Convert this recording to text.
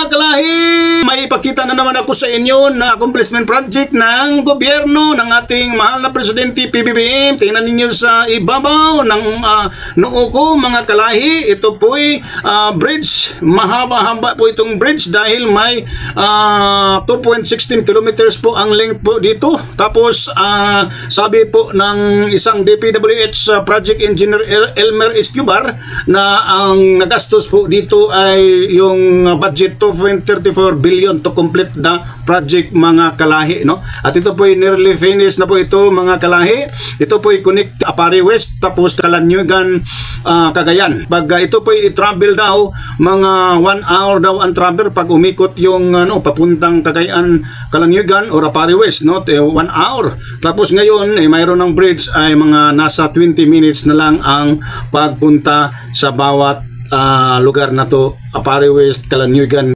mga kalahi, may ipakita na naman ako sa inyo na accomplishment project ng gobyerno ng ating mahal na Presidente PBBM. Tingnan ninyo sa ibabaw ng noo ko mga kalahi. Ito po'y bridge. Mahaba-haba po itong bridge dahil may 2.16 kilometers po ang length po dito. Tapos sabi po ng isang DPWH project engineer Elmer Escobar na ang nagastos po dito ay yung budget 2.34 billion to complete the project mga kalahi, no? At ito po ay nearly finished na po ito mga kalahi. Ito po ay connect Apari West tapos Calanyugan, Cagayan. Pag ito po ay i-travel daw mga 1 hour daw ang travel pag umikot yung papuntang Cagayan, Calanyugan or Apari West, no? 1 hour. Tapos ngayon ay mayroon ng bridge ay mga nasa 20 minutes na lang ang pagpunta sa bawat lugar na to, Apari West, Calanyugan.